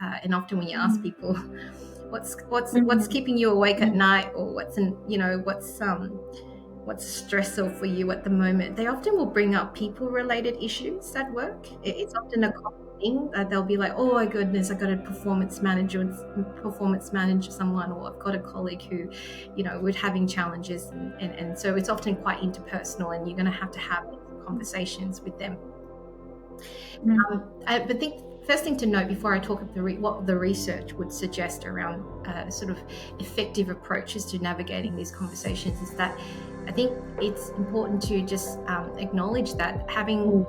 And often when you ask people, what's Mm. keeping you awake at Mm. night, or what's stressful for you at the moment, they often will bring up people-related issues at work. It's often a common thing. They'll be like, "Oh my goodness, I got a performance manager someone, or I've got a colleague who, we're having challenges," and so it's often quite interpersonal, and you're going to have conversations with them. I think first thing to note before I talk about what the research would suggest around sort of effective approaches to navigating these conversations is that I think it's important to just acknowledge that having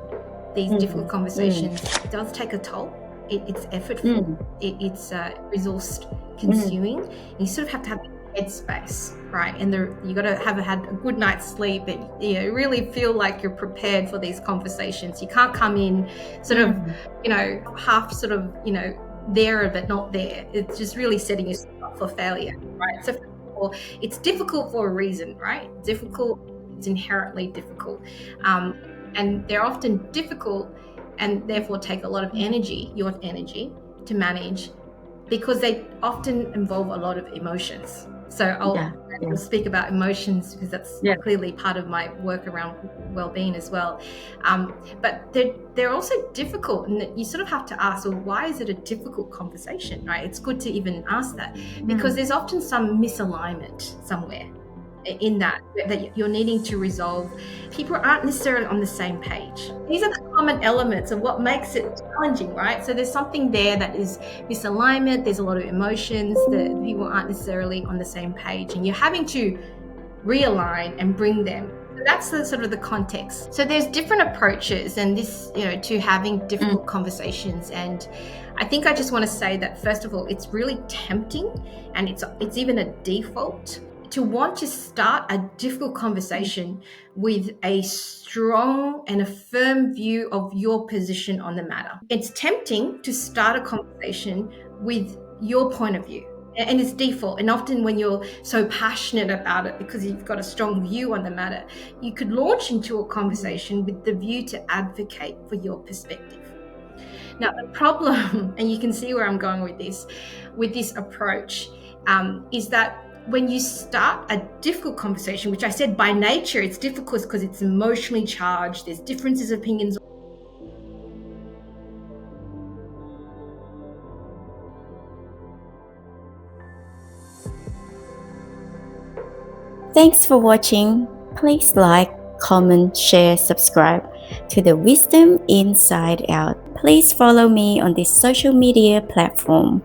these difficult conversations does take a toll. It's effortful. It's resource consuming. You sort of have to have headspace, right? And you got to have had a good night's sleep, and really feel like you're prepared for these conversations. You can't come in sort of half sort of there but not there. It's just really setting yourself up for failure, right? So first of all, it's difficult for a reason, right? It's inherently difficult, and they're often difficult and therefore take a lot of your energy to manage, because they often involve a lot of emotions. So I'll speak about emotions because that's clearly part of my work around well-being as well. But they're also difficult, and you sort of have to ask, well, why is it a difficult conversation, right? It's good to even ask that, because there's often some misalignment somewhere in that you're needing to resolve. People aren't necessarily on the same page. These are the common elements of what makes it challenging, right? So there's something there that is misalignment. There's a lot of emotions that people aren't necessarily on the same page, and you're having to realign and bring them. So that's the sort of the context. So there's different approaches and this, to having difficult conversations. And I think I just want to say that, first of all, it's really tempting, and it's even a default to want to start a difficult conversation with a strong and a firm view of your position on the matter. It's tempting to start a conversation with your point of view, and it's default. And often when you're so passionate about it because you've got a strong view on the matter, you could launch into a conversation with the view to advocate for your perspective. Now, the problem, and you can see where I'm going with this approach, is that when you start a difficult conversation, which I said by nature it's difficult because it's emotionally charged, there's differences of opinions. Thanks for watching. Please like, comment, share, subscribe to the Wisdom Inside Out. Please follow me on this social media platform.